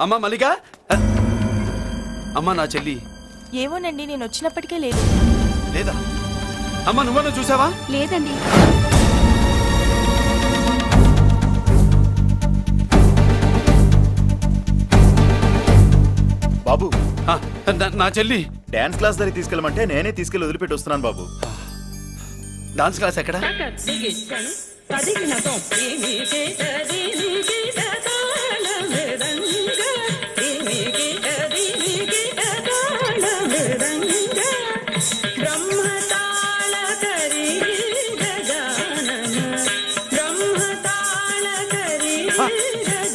అమ్మా మల్లిక, అమ్మా నా చెల్లి ఏమోనండి, నేను వచ్చినప్పటికే లేదు. లేదా? అమ్మా నువ్వన్నా చూసావా? లేదండి. బాబు, నా చెల్లి డాన్స్ క్లాస్ దగ్గర తీసుకెళ్ళమంటే నేనే తీసుకెళ్ళి వదిలిపెట్టి వస్తున్నాను బాబు. డాన్స్ క్లాస్ ఎక్కడ?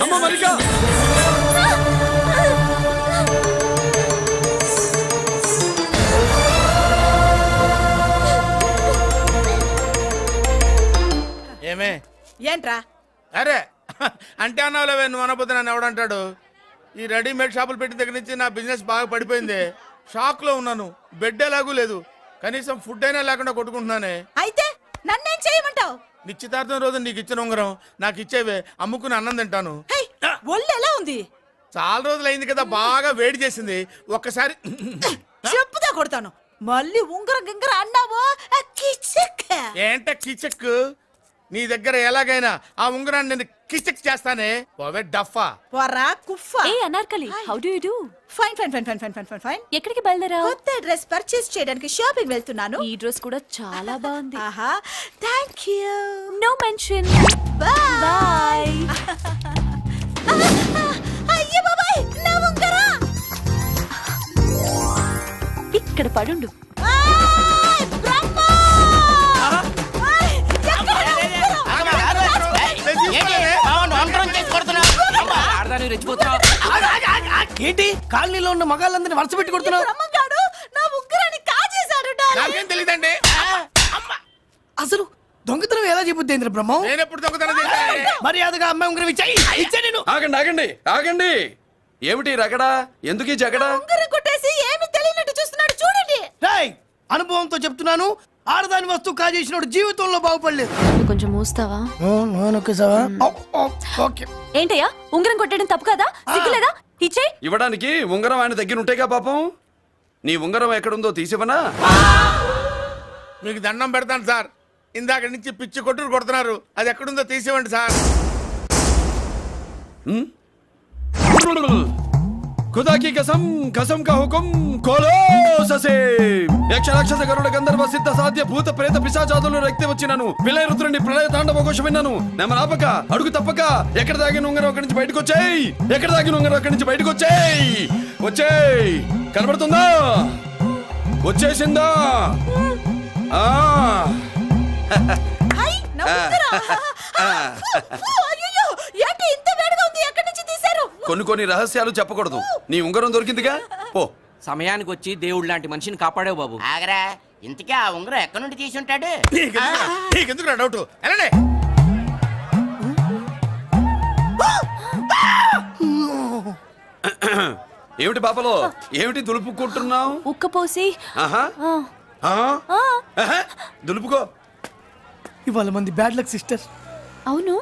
అమ్మ మల్లిక, ఏమే ఏంట్రా? అరే అంటే అన్నావులేవే, నువ్వు అనబోతే నన్ను ఎవడంటాడు. ఈ రెడీమేడ్ షాపులు పెట్టిన దగ్గర నుంచి నా బిజినెస్ బాగా పడిపోయింది. షాక్ లో ఉన్నాను. బెడ్ ఎలాగూ లేదు, కనీసం ఫుడ్ అయినా లేకుండా కొట్టుకుంటున్నానే. అయితే నన్నేం చేయమంటావు? నిశ్చితార్థం రోజు నీకు ఇచ్చిన ఉంగరం నాకు ఇచ్చేవే, అమ్ముకుని అన్నం తింటాను. ఒళ్ళు ఎలా ఉంది? చాలా రోజులు అయింది కదా, బాగా వేడి చేసింది. ఒక్కసారి చెప్పుదా కొడతాను. మళ్ళీ ఉంగరం గింగర అన్నావో ఏంట కిచెక్? నీ దగ్గర ఎలాగైనా ఆ ఉంగరాన్ని నేను కిచెక్ చేస్తానే. పోవే డఫా. పోరా కుఫా. ఏ Anarkali, how do you do? Fine fine fine fine fine fine fine fine. ఎక్కడికి బయలుదేరావు? కొత్త డ్రెస్ పర్చేస్ చేయడానికి షాపింగ్ వెళ్తున్నాను. ఈ డ్రెస్ కూడా చాలా బాగుంది. ఆహా, thank you. No mention. Bye bye. అయ్యో బాబాయ్, నా ఉంగరం ఇక్కడ పడుండు. ఏంటి కాలనీలో ఉన్న మగాళ్ళందరినీ వరుస పెట్టి కొడుతున్నావు? నా ఉంగరాన్ని కాజేశాడు. నాకేం తెలియదండి. అసలు దొంగతనం ఎలా చెబుద్ది బ్రహ్మం? నేను ఎప్పుడు దొంగతనం చేశాను? మర్యాదగా అమ్మాయి ఉంగరం ఇచ్చాయి. నేను ఆగండి ఆగండి ఆగండి. ఏమిటి రగడా? ఎందుకు ఈ జగడా? ఉంగరం కొట్టేసి ఏమి తెలియనట్టు చూస్తున్నాడు, చూడండి. రేయ్, అనుభవంతో చెప్తున్నాను, ఆడదాని వస్తువు కాజేసినోడు జీవితంలో బాగుపడలేదు. కొంచెం మూస్తావా? ఓకే. ఏంటయ్యా, ఉంగరం కొట్టడం తప్పు కదా? సిగ్గులేదా? ఇచ్చే. ఇవ్వడానికి ఉంగరం ఆయన దగ్గర ఉంటేగా పాపం. నీ ఉంగరం ఎక్కడుందో తీసివనా? మీకు దండం పెడతాను సార్, ఇందాక నుంచి పిచ్చి కొట్టుడు కొడుతున్నారు. అది ఎక్కడుందో తీసివ్వండి సార్. खुदा की कसम, कसम का हुकुम खोलो ससे. యక్ష రాక్షస గరుడ గంధర్వ సిద్ధ సాధ్య భూత ప్రేత పిశాచాదులు రక్తి వచ్చినాను. విలయ రుద్రుని ప్రళయ తాండవ ఘోష విన్నాను. నెమరాపక అడుగు తప్పక ఎక్కడ దాగిన ఉంగరం అక్కడి నుంచి బయటకు వచ్చేయ్. ఎక్కడ దాగిన ఉంగరం అక్కడి నుంచి బయటకు వచ్చేయ్. వచ్చేయ్. కనబడుతుందా? వచ్చేసిందా? హై, నా ఉంగరం. అయ్యో, ఏంటి ఇంత వేడిగా ఉంది? ఎక్కడి నుంచి తీశారు? కొన్ని రహస్యాలు చెప్పకూడదు. నీ ఉంగరం దొరికిందిగా, పో. సమయానికి వచ్చి దేవుడు లాంటి మనిషిని కాపాడావు బాబు. ఆగరా, ఇంతకీ ఆ ఉంగరం ఎక్కడి నుండి తీసి ఉంటాడు? నీకెందుకు డౌట్? వెళ్ళండి. ఏమిటి పాపలో, ఏమిటి దులుపుకుంటున్నావు? ఉక్కపోసి. దులుపుకో. ఇవాళ మంది బ్యాడ్ లక్ సిస్టర్. అవును,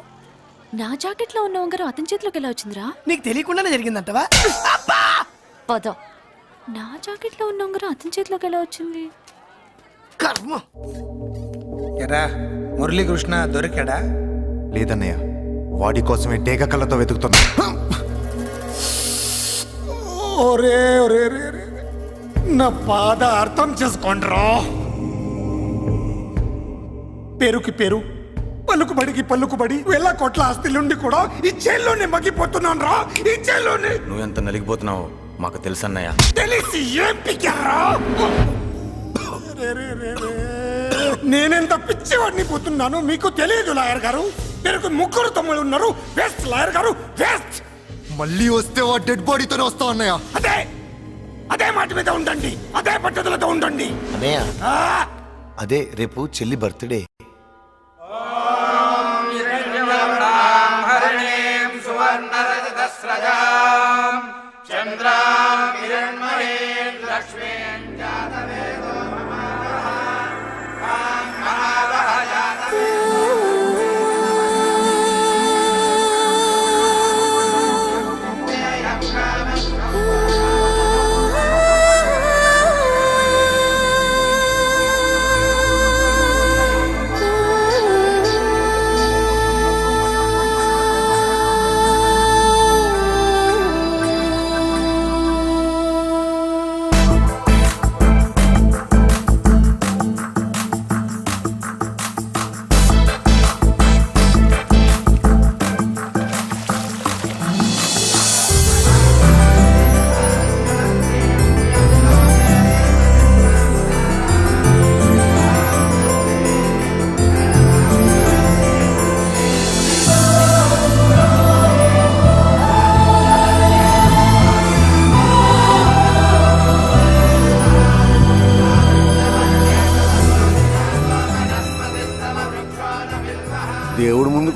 నా జాకెట్ లో ఉన్న ఉంగరం అతని చేతిలోకి ఎలా వచ్చిందిరా? నీకు తెలియకుండానే జరిగిందంటవా? పద. నా జాకెట్ లో ఉన్న ఉంగరం అతని చేతిలోకి ఎలా వచ్చింది? కర్మ. ఎరా మురళీకృష్ణ దొరికాడా? లేదన్నయ్య, వాడి కోసమే డేగ కళ్ళతో వెతుకుతున్నా. ఒరే ఒరే రే, నా బాధ అర్థం చేసుకోండిరా. పేరుకి పేరు, పలుకుబడికి పలుకుబడి, వేల కోట్ల ఆస్తిలుండి కూడా ఈ జైల్లోనే మగ్గిపోతున్నాను రా. ఈ జైల్లోనే. నువ్వెంత నలిగిపోతున్నావు మాకు తెలుసన్నయ్య. తెలిసి ఏం పిక్కారా? నేనెంత పిచ్చివాడిని పోతున్నాను మీకు తెలియదు లాయర్ గారు. పేరుకు ముగ్గురు తమ్ముళ్ళు ఉన్నారు. వేస్ట్ లాయర్ గారు, వేస్ట్. మళ్ళీ వస్తే ఆ డెడ్ బాడీతోనే వస్తావు అన్నయ్య. అదే మాట మీద ఉండండి, అదే పద్ధతులతో ఉండండి అన్నయ్య. అదే రేపు చెల్లి బర్త్డే.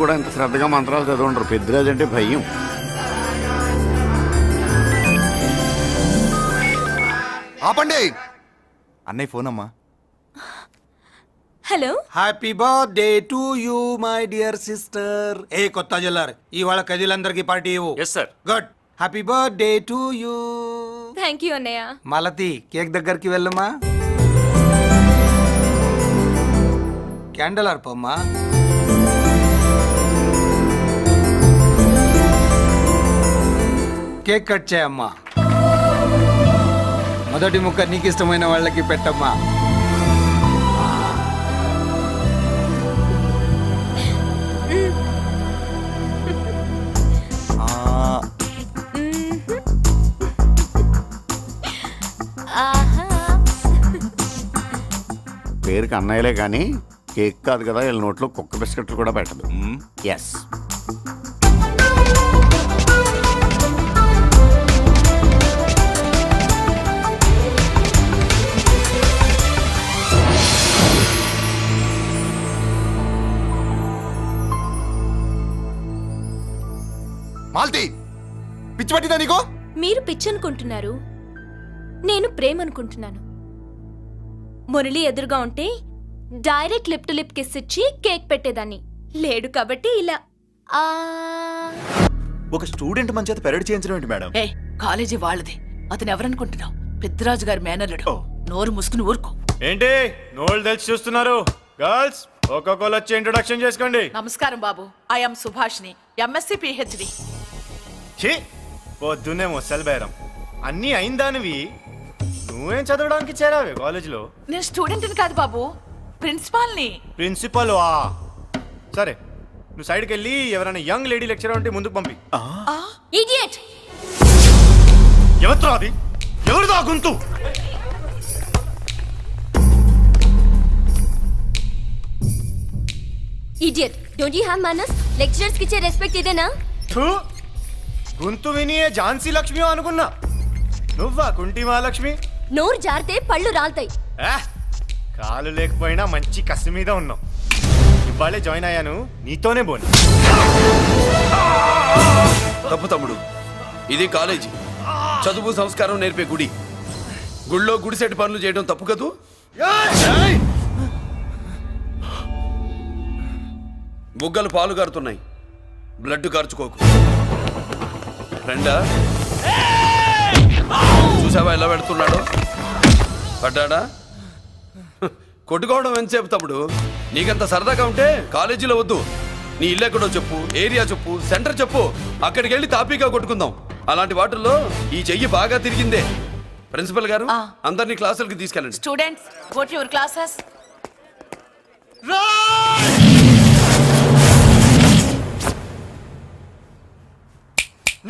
కూడా ఇంత శ్రద్ధగా మంత్రాలు చదవంటారు. పెద్దరాజు అంటే భయం. ఆపండి. అన్నయ్య ఫోన్ అమ్మా. Hello. Happy birthday to you my dear sister. ఏ కొత్త జిల్లార్ ఇవాళ కదిలందరికి పార్టీ ఇవ్వు. Yes sir. Good. Happy birthday to you. Thank you అన్నయ్య. మాలతి కేక్ దగ్గరికి వెళ్ళమ్మా. క్యాండల్ అర్పమ్మా. కేక్ కట్ చేయమ్మా. మొదటి ముక్క నీకు ఇష్టమైన వాళ్ళకి పెట్టమ్మా. పేరుకి అన్నయ్యలే కానీ కేక్ కాదు కదా, వీళ్ళ నోట్లో కుక్క బిస్కెట్లు కూడా పెట్టదు. ఎస్. మాల్తి, పిచ్చి పట్టిందా నీకు? మీరు పిచ్చి అనుకుంటున్నారు, నేను ప్రేమ అనుకుంటున్నాను. మురళి ఎదురుగా ఉంటే direct lip to lip kiss ఇచ్చి కేక్ పెట్టేదాన్ని. లేడు కాబట్టి ఇలా. ఒక స్టూడెంట్ మన చేత పెరడ్ చేయించడం ఏంటి మేడం? ఏ కాలేజీ వాళ్ళది, అతను ఎవరనుకుంటున్నావు? పెద్దరాజు గారి మేనల్లుడు. నోరు ముసుకుని ఊరుకో. ఏంటి నోళ్ళు తెలిసి చూస్తున్నారు? గర్ల్స్ ఒక్కొక్కరు వచ్చి ఇంట్రొడక్షన్ చేసుకోండి. నమస్కారం బాబు, ఐఎమ్ సుభాష్ని, ఎంఎస్సి పిహెచ్డి. ఛీ, పొద్దున్నే ముసలి బేరం అన్నీ అయిందానివి. నువ్వేం చదవడానికి చేరావే కాలేజీలో? నేను స్టూడెంట్ని కాదు బాబు, ప్రిన్సిపాల్ని. ప్రిన్సిపల్ వా? సరే, నువ్వు సైడ్కి వెళ్ళి ఎవరైనా యంగ్ లేడీ లెక్చరర్ ఉంటే ముందుకు పంపి. ఇడియట్. ఎవరితో అది? ఎవరిదో ఆ గొంతు? ఇడియట్. డోంట్ యు హావ్ మనస్? లెక్చరర్స్ కి ఇచ్చే రెస్పెక్ట్ ఇదేనా? థూ, గొంతు విని ఏ ఝాన్సీ లక్ష్మి అనుకున్నా. నువ్వా కుంటి మహాలక్ష్మి? నోరు జారితే పళ్ళు రాల్తాయి. కాలు లేకపోయినా మంచి కసి మీద ఉన్నావు. ఇవాళే జాయిన్ అయ్యాను, నీతోనే బోని. తప్పు తమ్ముడు, ఇది కాలేజీ, చదువు సంస్కారం నేర్పే గుడి. గుళ్ళో గుడిసెట్టి పనులు చేయడం తప్పు కదూ? బుగ్గలు పాలు కారుతున్నాయి, బ్లడ్ కార్చుకోకు. ఫ్రెండా, చూసావా ఎలా పెడుతున్నాడో? పడ్డాడా? కొట్టుకోవడం ఎంతసేపు తమ్ముడు? నీకంత సరదాగా ఉంటే కాలేజీలో వద్దు. నీ ఇల్లు ఎక్కడో చెప్పు, ఏరియా చెప్పు, సెంటర్ చెప్పు, అక్కడికి వెళ్ళి తాపీగా కొట్టుకుందాం. అలాంటి వాటిల్లో ఈ చెయ్యి బాగా తిరిగిందే. ప్రిన్సిపల్ గారు, అందరినీ క్లాసులకి తీసుకెళ్ళండి. Students go to your classes.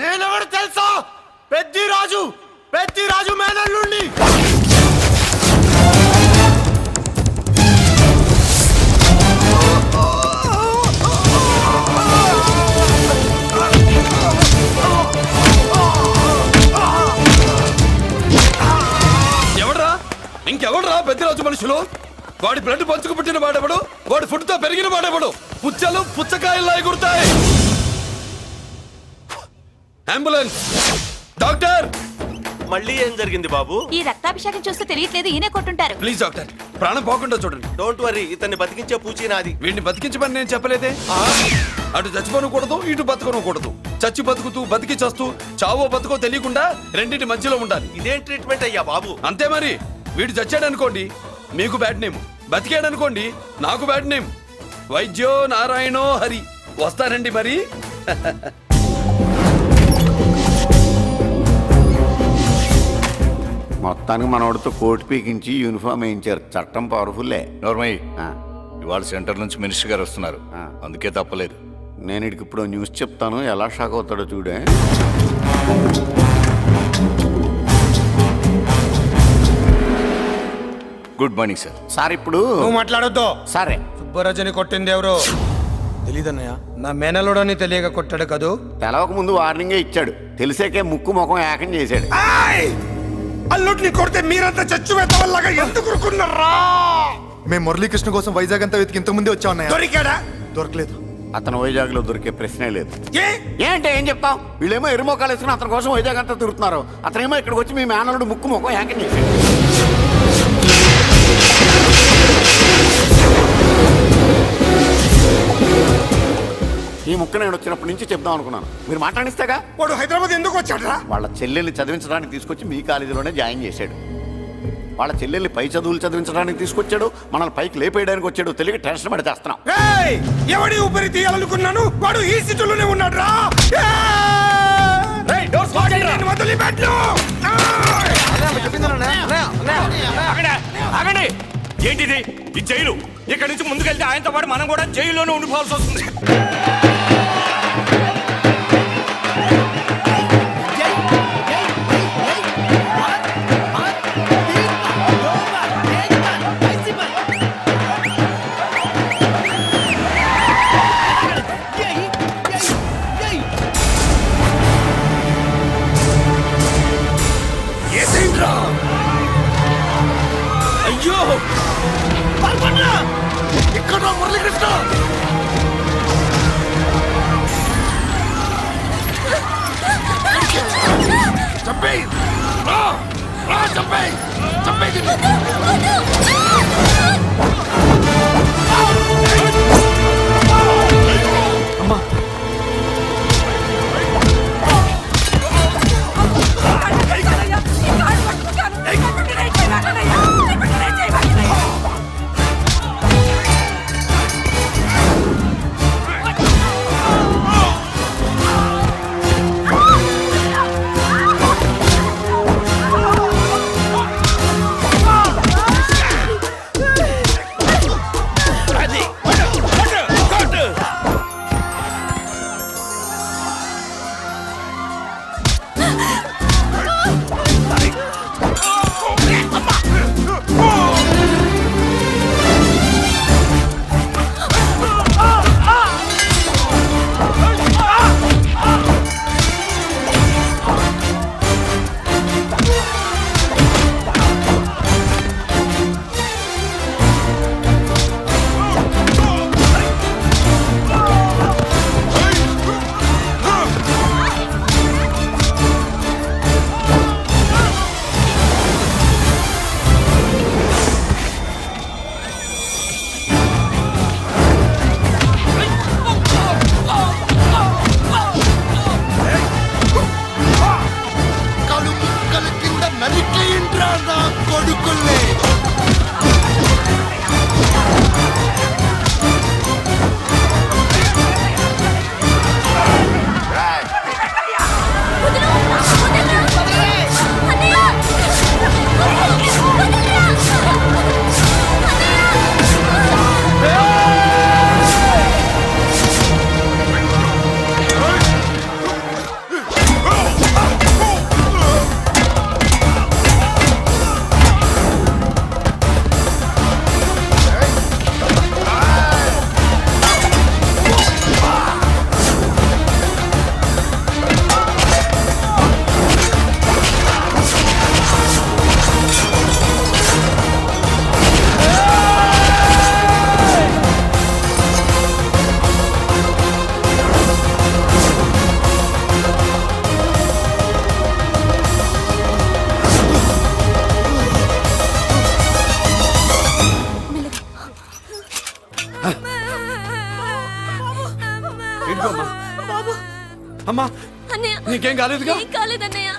నేనెవరు తెలుసా? పెద్దిరాజు, పెద్దిరాజు మేనల్లుండి. ఎవడ్రా? ఇంకెవడ్రా పెద్దిరాజు మనుషులు? వాడి బ్లడ్ పంచుకు పుట్టిన వాడెవడు? వాడి ఫుడ్ తో పెరిగిన వాడెవడు? పుచ్చలు పుచ్చకాయల్లా ఎగురుతాయి. Ambulance, doctor. మళ్ళీ ఏం జరిగింది బాబు? ఈ రక్తాభిషేకం చూస్తే తెలియట్లేదు, ఈయనే కొట్టుంటారు. ప్లీజ్ డాక్టర్, ప్రాణం పోకుండా చూడండి. డోంట్ వరీ, ఇతన్ని బతికించే పూచి నాది. వీడిని బతికించమని నేను చెప్పలేదే. అటు చచ్చిపోనకూడదు, ఇటు బతకనకూడదు. చచ్చి బతుకుతూ, బతికి చస్తూ, చావో బతుకో తెలియకుండా రెండింటి మధ్యలో ఉండాలి. ఇదేం ట్రీట్మెంట్ అయ్యా బాబు? అంతే మరి. వీడు చచ్చాడనుకోండి మీకు బ్యాడ్ నేమ్, బతికాడనుకోండి నాకు బ్యాడ్ నేమ్. వైద్యో నారాయణో హరి. వస్తారండి మరి. మొత్తానికి మనోడితో కోట్ పీకించి యూనిఫామ్ వేయించారు. చట్టం పవర్ఫుల్లే. నోర్మయ్య, ఇవాళ సెంటర్ నుంచి మినిస్టర్ గారు వస్తున్నారు, అందుకే తప్పలేదు. నేను ఇడికి ఇప్పుడు న్యూస్ చెప్తాను, ఎలా షాక్ అవుతాడో చూడే. Good morning sir. సార్ ఇప్పుడు నువ్వు మాట్లాడొద్దు. సరే, సుబ్బరాజుని కొట్టింది ఎవరు? తెలీదన్నయ్య. నా మేనలోడని తెలియక కొట్టాడు కదూ. తెలవక ముందు వార్నింగే ఇచ్చాడు, తెలిసాకే ముక్కు ముఖం ఏకం చేశాడు. అల్లుడిని కొడితే మీరంతా చచ్చువేతవల్లాగా ఎందుకు ఊరుకున్నారా? మేము మురళీకృష్ణ కోసం వైజాగ్ అంతా వెతికి ఇంతకు ముందే వచ్చా ఉన్నాయా? దొరికాడా? దొరకలేదు. అతను వైజాగ్లో దొరికే ప్రశ్నే లేదు. ఏ ఏంటి ఏం చెప్తాం? వీళ్ళేమో ఎరుమోకాలు వేసుకుని అతని కోసం వైజాగ్ అంతా తిరుగుతున్నారు. అతనేమో ఇక్కడికి వచ్చి మీ మేనలుడు ముక్కు ముఖం హ్యాంకింగ్ చేశాడు. ఈ ముక్క నేను వచ్చినప్పటి నుంచి చెప్దాం అనుకున్నాను. మీరు మాట్లాడిస్తేగా. వాడు హైదరాబాద్ ఎందుకు వచ్చాడరా? వాళ్ళ చెల్లెల్ని చదివించడానికి తీసుకొచ్చి మీ కాలేజీలోనే జాయిన్ చేశాడు. వాళ్ళ చెల్లెల్ని పై చదువులు చదివించడానికి తీసుకొచ్చాడు. మనల్ని పైకి లేపేయడానికి వచ్చాడు. తెలియక టెన్షన్ పడి చేస్తున్నాం. ఏయ్! ఎవడి ఊపిరి తీయాలనుకున్నాను వాడు ఈ సిటీలోనే ఉన్నాడు రా. వదిలిపెట్టు. ఆగండి. ఏంటిది ఈ జైలు? ఇక్కడి నుంచి ముందుకెళ్తే ఆయనతో పాటు మనం కూడా జైల్లోనే ఉండిపోవాల్సి వస్తుంది. అయ్యో ఇక్కడ మురళీకృష్ణ చంపేయ్. రా రా చంపేయ్. చంపేయ్. అమ్మా అమ్మా నీకేం కాలేదుగా? కాలేదన్నయ్య.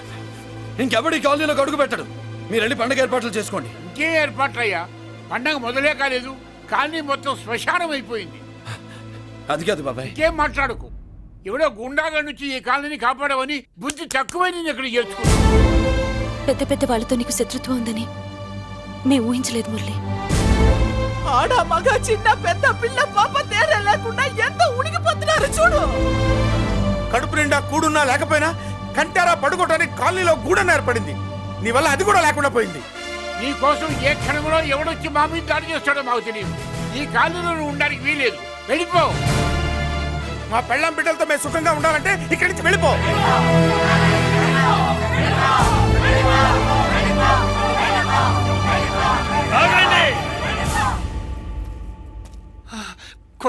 ఇంకెవడి కాలనీలో అడుగు పెట్టడు. మీరు వెళ్ళి పండగ ఏర్పాట్లు చేసుకోండి. ఇంకే ఏర్పాట్లయ్యా? పండగ మొదలే కాలేదు, కానీ మొత్తం శ్మశానం అయిపోయింది. అది కాదు బాబాయ్. ఇంకేం మాట్లాడుకు. ఎవడో గుండాగా నుంచి ఈ కాలనీని కాపాడవని బుద్ధి తక్కువై నేను ఇక్కడ చేర్చుకున్నాను. పెద్ద పెద్ద వాళ్ళతో నీకు శత్రుత్వం ఉందని మేము ఊహించలేదు మురళి. ఆడ మగ చిన్న పెద్ద పిల్ల పాప తేడా లేకుండా ఎంత ఉడికిపోతున్నారు చూడు. కడుపు నిండా కూడున్నా లేకపోయినా కంటారా పడుకోవటానికి కాలనీలో గూడన ఏర్పడింది. నీ వల్ల అది కూడా లేకుండా పోయింది. నీ కోసం ఏ క్షణంలో ఎవడొచ్చి మా మీద దాడి చేస్తాడో మాకు తెలియదు. ఈ కాలనీలో నువ్వు ఉండడానికి వీలేదు. వెళ్ళిపో. మా పెళ్ళాం బిడ్డలతో మేము సుఖంగా ఉండాలంటే ఇక్కడి నుంచి వెళ్ళిపో.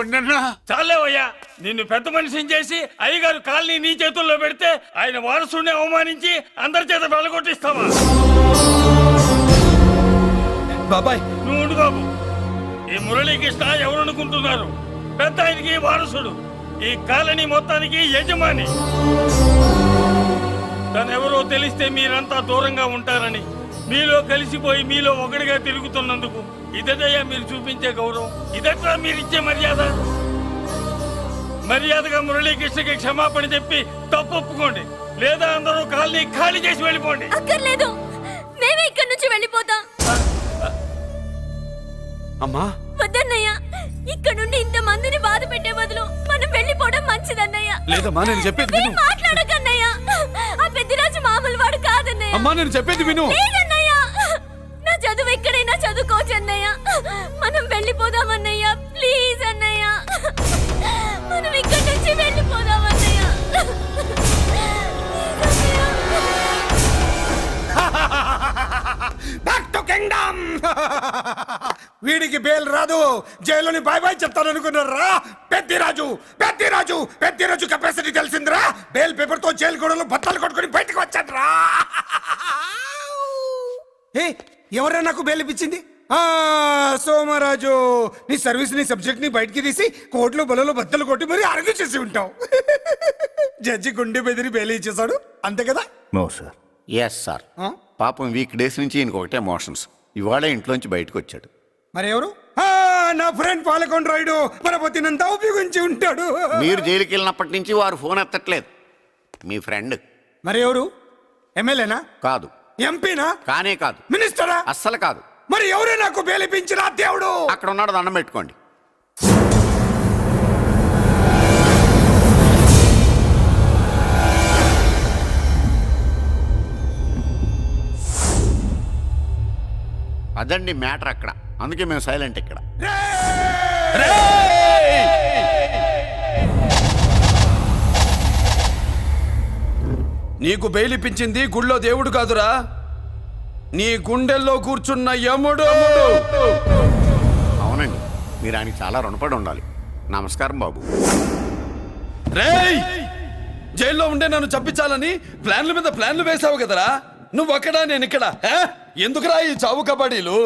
కొండన్నా. చాలేవయ్యా, నిన్ను పెద్ద మనిషిని చేసి అయ్యగారు కాలనీ నీ చేతుల్లో పెడితే ఆయన వారసుని అవమానించి అందరి చేత వెళ్ళగొట్టిస్తావా? బాబాయ్ నువ్వు ఉండు బాబు. ఈ మురళీకృష్ణ ఎవరు అనుకుంటున్నారు? పెద్ద ఆయనకి వారసుడు, ఈ కాలనీ మొత్తానికి యజమాని. తనెవరో తెలిస్తే మీరంతా దూరంగా ఉంటారని మీలో కలిసిపోయి మీలో ఒకటిగా తిరుగుతున్నందుకు ఇదటయ్యా మీరు చూపించే గౌరవం, ఇదట్లా మీరిచ్చే మర్యాద. మర్యాదగా మురళీకృష్ణకి క్షమాపణ చెప్పి తప్పు ఒప్పుకోండి, లేదా అందరూ కాలనీ ఖాళీ చేసి వెళ్ళిపోండి. అక్కర్లేదు, మేమే ఇక్కడి నుంచి వెళ్ళిపోతాం. అమ్మా వద్దన్నయ్య, ఇక్కడ నుండి ఇంత మందిని బాధ పెట్టే బదులు మనం వెళ్ళిపోవడం మంచిదన్నయ్య. లేదమ్మా, నేను చెప్పేది విను. మాట్లాడకన్నయ్య, ఆ పెద్దిరాజు మామూలు వాడు కాదన్నయ్య. అమ్మా నేను చెప్పేది విను. లేదన్నయ్య, నా చదువు ఎక్కడైనా చదువుకోవచ్చు అన్నయ్య. మనం వెళ్ళిపోదామన్నయ్య, ప్లీజ్ అన్నయ్య. మనం ఇక్కడి నుంచి వెళ్ళిపోదామన్నయ్య. Back to kingdom. వీడికి బెయిల్ రాదు, జైల్లోని బాయ్ బాయ్ చెప్తాను అనుకున్నారా? పెద్దిరాజు పెద్దిరాజు పెద్దిరాజు కెపాసిటీ తెలిసిందిరా. బెయిల్ పేపర్ తో జైలు గోడలు బట్టలు కొట్టుకుని బయటకు వచ్చాడ్రా. ఏ ఎవరైనా నాకు బెయిల్ ఇప్పించింది? సోమరాజు, నీ సర్వీస్ ని సబ్జెక్ట్ ని బయటికి తీసి కోర్టులో బలలో బద్దలు కొట్టి మరి అరెస్ట్ చేసి ఉంటావు. జడ్జి గుండె బెదిరి బెయిల్ ఇచ్చేసాడు, అంతే కదా? No sir. Yes sir. పాపం వీక్ డేస్ నుంచి ఈయనకు ఒకటే ఎమోషన్స్. ఇవాళ ఇంట్లోంచి బయటకు వచ్చాడు. మరి ఎవరు? నా ఫ్రెండ్ పాలకొండ రాయుడు పరపతినంతా ఉపయోగించి ఉంటాడు. మీరు జైలుకి వెళ్ళినప్పటి నుంచి వారు ఫోన్ ఎత్తట్లేదు. మీ ఫ్రెండ్. మరి ఎవరు? ఎమ్మెల్యేనా? కాదు. ఎంపీనా? కానే కాదు. మినిస్టరా? అస్సలు కాదు. మరి ఎవరు నాకు బేలిపించిన దేవుడు? అక్కడ ఉన్నాడు, దండం పెట్టుకోండి. అదండి మ్యాటర్ అక్కడ. అందుకే మేము సైలెంట్ ఇక్కడ. నీకు బెయిలిపించింది గుళ్ళో దేవుడు కాదురా, నీ గుండెల్లో కూర్చున్న యముడు. అవునండి, మీరు ఆయనకి చాలా రుణపడి ఉండాలి. నమస్కారం బాబు. రేయ్, జైల్లో ఉండే నన్ను చంపించాలని ప్లాన్ల మీద ప్లాన్లు వేసావు కదరా. నువ్వు అక్కడా నేను ఇక్కడ. ఎందుకురా ఈ చావు కబడ్డీలు?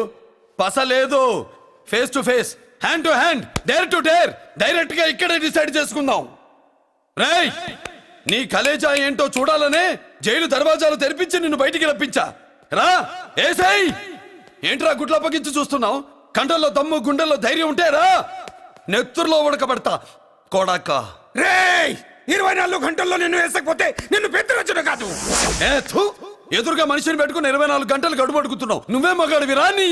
పసలేదు. Face to face, hand to hand, dare to dare, direct గా ఇక్కడే డిసైడ్ చేసుకుందాం. రేయ్, నీ కలేజా ఏంటో చూడాలనే జైలు దర్వాజాలు తెరిపించి నిన్ను బయటికి రప్పించా. రా ఏసై. ఏంట్రా గుడ్ల పగించి చూస్తున్నావు? కండల్లో దమ్ము, గుండెల్లో ధైర్యం ఉంటే రా, నెత్తుర్లో ఉడకబడతా కోడాక. రేయ్, 24 గంటల్లో నిన్ను వేసకపోతే నిన్ను పెద్దరొచ్చును కాదు. ఎదురుగా మనిషిని పెట్టుకుని 24 గంటలు గడుపు అడుగుతున్నావు. నువ్వే మగాడివిరా నీ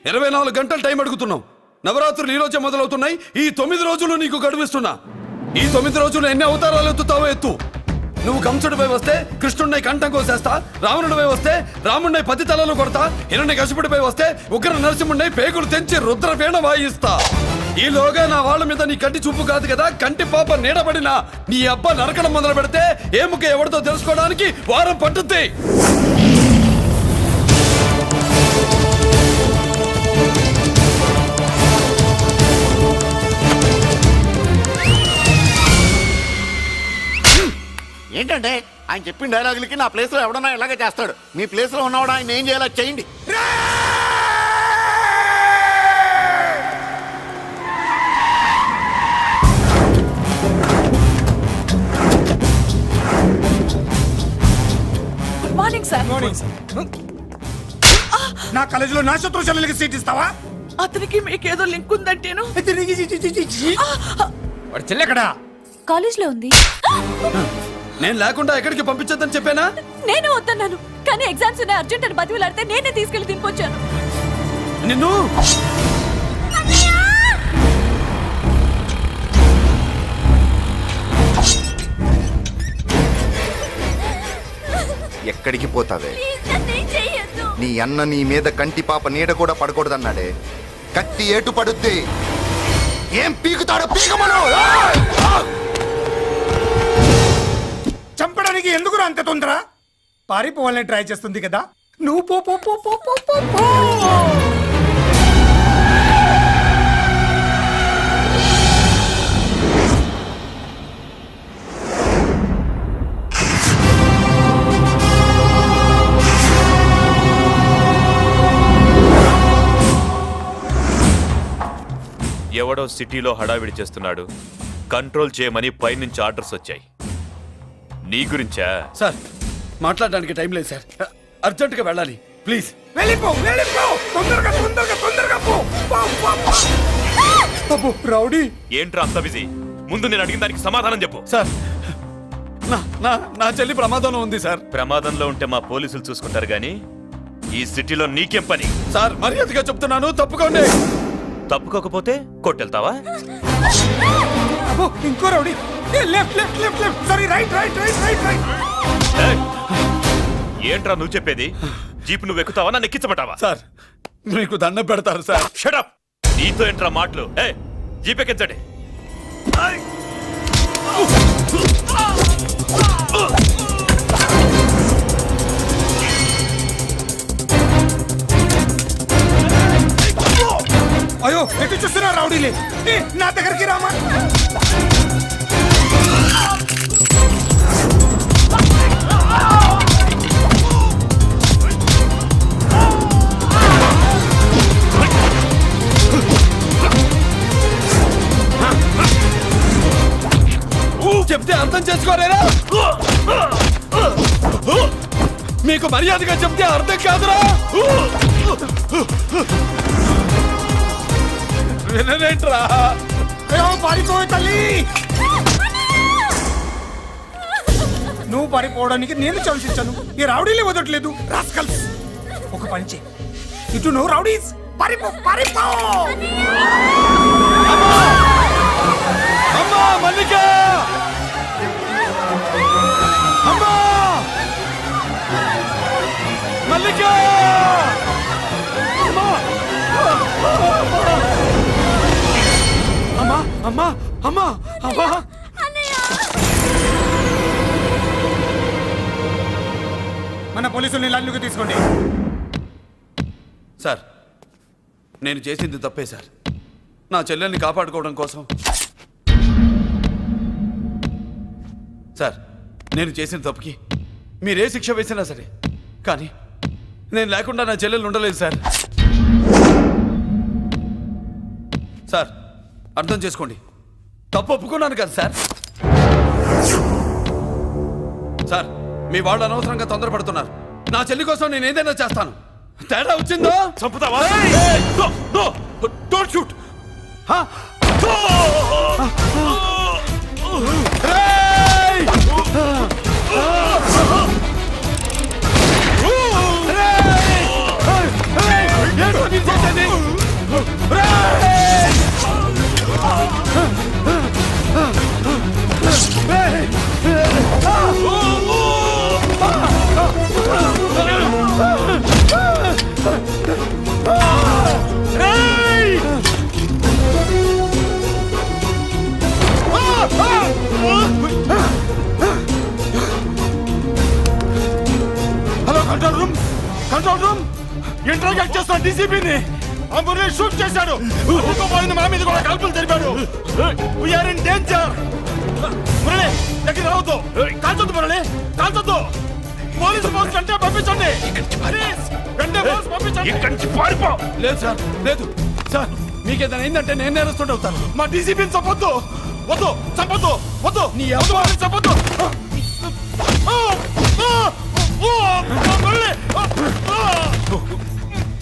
24 గంటలు టైం అడుగుతున్నావు. నవరాత్రులు ఈ రోజే మొదలవుతున్నాయి. ఈ 9 రోజులు నీకు గడువిస్తున్నా. ఈ 9 రోజులు ఎన్ని అవతారాలు ఎత్తుతావో ఎత్తు. నువ్వు కంసుడిపై వస్తే కృష్ణుడిని కంఠం కోసేస్తా, రావణుడిపై వస్తే రాముడిని 10 తలలు కొడతా, హిరణ్యకశిపుడిపై వస్తే ఉగ్ర నరసింహుడిని పేగులు తెంచి రుద్రవీణ వాయిస్తా. ఈలోగా నా వాళ్ళ మీద నీ కంటి చూపు కాదు కదా, కంటి పాప నీడబడిన నీ అబ్బ నరకడం మొదలు పెడితే ఏముక ఎవరితో తెలుసుకోవడానికి వారం పట్టుద్ది. ఏంటంటే ఆయన చెప్పిన డైలాగులకి నా ప్లేస్లో ఎవడన్నా ఇలాగే చేస్తాడు. మీ ప్లేస్లో ఉన్నవాడు ఆయన ఏం చేయాలో చేయండి. Good morning sir. నా కాలేజీలో నా శత్రు చెల్లెలకి సీట్ ఇస్తావా? అతనికి మీకేదో లింక్ ఉందంటేను. వాడు చెల్లెక్కడా? కాలేజ్ లో ఉంది. నేను లేకుండా ఎక్కడికి పంపించద్దని చెప్పానా? నేను వద్దన్నాను, కానీ ఎగ్జామ్స్ ఉన్నాయి అర్జెంట్ అని బతిలాడితే నేనే తీసుకెళ్లి దింపొచ్చాను. నిన్ను ఎక్కడికి పోతావే? నీ అన్న నీ మీద కంటి పాప నీడ కూడా పడకూడదన్నాడే. కత్తి ఏటు పడుద్ది. ఏం పీకుతాడో పీకమను. చంపడానికి ఎందుకు అంత తొందర? పారిపోవాలని ట్రై చేస్తుంది కదా. నువ్వు పో పో పో పో పో పో పో. ఎవడో సిటీలో హడావిడి చేస్తున్నాడు, కంట్రోల్ చేయమని పైనుంచి ఆర్డర్స్ వచ్చాయి. నీ గురించా? సార్ మాట్లాడడానికి టైం లేదు సార్, అర్జెంటుగా వెళ్ళాలి ప్లీజ్. వెళ్ళిపో వెళ్ళిపో, తొందరగా తొందరగా తొందరగా పో. పో, పో, పో. అబ్బో, రౌడీ. ఏంట్రా అంత బిజీ? ముందు నేను అడిగిన దానికి సమాధానం చెప్పు. సార్ నా చెల్లి ప్రమాదంలో ఉంది సార్. ప్రమాదంలో ఉంటే మా పోలీసులు చూసుకుంటారు గాని ఈ సిటీలో నీకేం పని? సార్ మర్యాదగా చెప్తున్నాను, తప్పుకోండి. తప్పుకోకపోతే కొట్టెళ్తావా? అబ్బో, ఇంకో rowdy. Left left left left, sorry right right right right right. ఏయ్! ఏంట్రా నువ్వు చెప్పేది? జీప్ నువ్వు ఎక్కుతావా, నన్ను ఎక్కించబట్టావా? సార్ మీకు దండం పెడతారు సార్. షటప్! నీతో ఏంట్రా మాటలు? ఏ జీప్ ఎక్కించండి. అయ్యో, ఎటు చూస్తున్నా రౌడీలే. నా దగ్గరికి రామా. చెప్తే అర్థం చేసుకోలేరా? మీకు మర్యాదగా చెప్తే అర్థం కాదురా? వినరేంట్రా? అయ్యో, పారిపోయి తల్లి. నువ్వు పారిపోవడానికి నేను ఛాన్స్ ఇచ్చాను, ఈ రౌడీలే వదట్లేదు. రాస్కల్స్, ఒక పని చేయి, ఇటు నువ్వు రౌడీస్ పారిపో పారిపో. అమ్మా మల్లిక! అమ్మా మల్లిక! అమ్మా అమ్మా అమ్మా అమ్మా! మన పోలీసుల్ని లైన్లోకి తీసుకోండి. సార్ నేను చేసింది తప్పే సార్. నా చెల్లెల్ని కాపాడుకోవడం కోసం సార్ నేను చేసిన తప్పుకి మీరే శిక్ష వేసినా సరే, కానీ నేను లేకుండా నా చెల్లెలు ఉండలేదు సార్. సార్ అర్థం చేసుకోండి, తప్పు ఒప్పుకున్నాను కదా సార్. సార్ మీ వాళ్ళు అనవసరంగా తొందరపడుతున్నారు. నా చెల్లి కోసం నేను ఏదైనా చేస్తాను. తేడా వచ్చిందో చంపుతావా? Don't shoot. Hello control room, control room. Interact చేస్తున్న డీసీపీని అంబులెన్స్ షూట్ చేశాడు. ఇంకోపోయింది, మన మీద కూడా కాల్పులు జరిపాడు. We are in danger. Murali దగ్గర రావద్దు, కాల్చొద్దు మురళి, కాల్చొద్దు. పోలీసు పోస్ట్ అంటే పంపించండి. వెంటనే పోలీసు పంపించండి. ఇక్కడి నుంచి పారిపో. లేదు సార్, లేదు సార్. మీకేదైనా అయిందంటే నేను నేరస్తుండే అవుతాను. మా డీసీపీని చంపొద్దు, వద్దు, చంపొద్దు, వద్దు. నీ ఎవరు చంపొద్దు.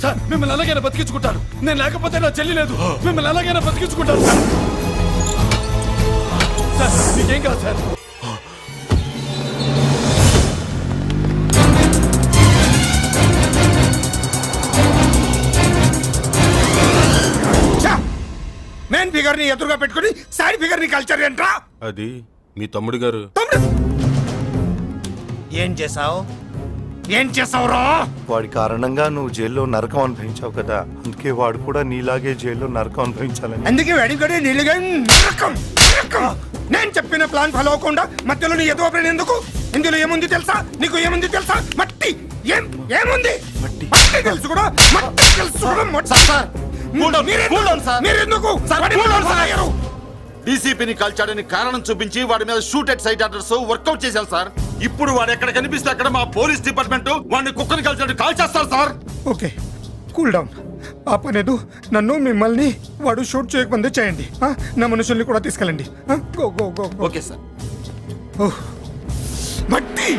సార్ మిమ్మల్ని ఎలాగైనా బతికించుకుంటాను. నేను లేకపోతే నా చెల్లి లేదు. మిమ్మల్ని ఎలాగైనా బతికించుకుంటాను సార్. సార్ మీకేం కాదు సార్. మెయిన్ ఫిగర్ ని ఎదురుగా పెట్టుకుని సైడ్ ఫిగర్ ని కల్చర్ ఏంట్రా? అది మీ తమ్ముడు గారు. ఏం చేసావు? ఏం చేసావురా? వాడి కారణంగా నువ్వు జైల్లో నరకం అనుభవించావు కదా, అందుకే వాడు కూడా నీలాగే జైల్లో నరకం అనుభవించాలని. అందుకే వెడిగడి నీళ్ళుగా నరకం నరకం. నేను చెప్పిన ప్లాన్ ఫాలో అవ్వకుండా మధ్యలో నీ ఎదురు ఓపెన్ ఎందుకు? ఇందులో ఏముంది తెలుసా? నీకు ఏముంది తెలుసా? మట్టి. ఏముంది? మట్టి తెలుసు కూడా, మట్టి తెలుసు కూడా. మీరెందుకు డీసీపీని కాల్చాడని కారణం చూపించి వాడి మీద shoot at sight orders work out చేశాం సార్. ఇప్పుడు వాడు ఎక్కడ కనిపిస్తే అక్కడ మా పోలీస్ డిపార్ట్మెంట్ వాడిని కుక్కని కాల్చాడు కాల్ చేస్తారు సార్. Okay, cool down. ఆ పనేదు నన్ను మిమ్మల్ని వాడు షూట్ చేయకముందే చేయండి. నా మనుషుల్ని కూడా తీసుకెళ్ళండి. Go go go. Okay sir. మట్టి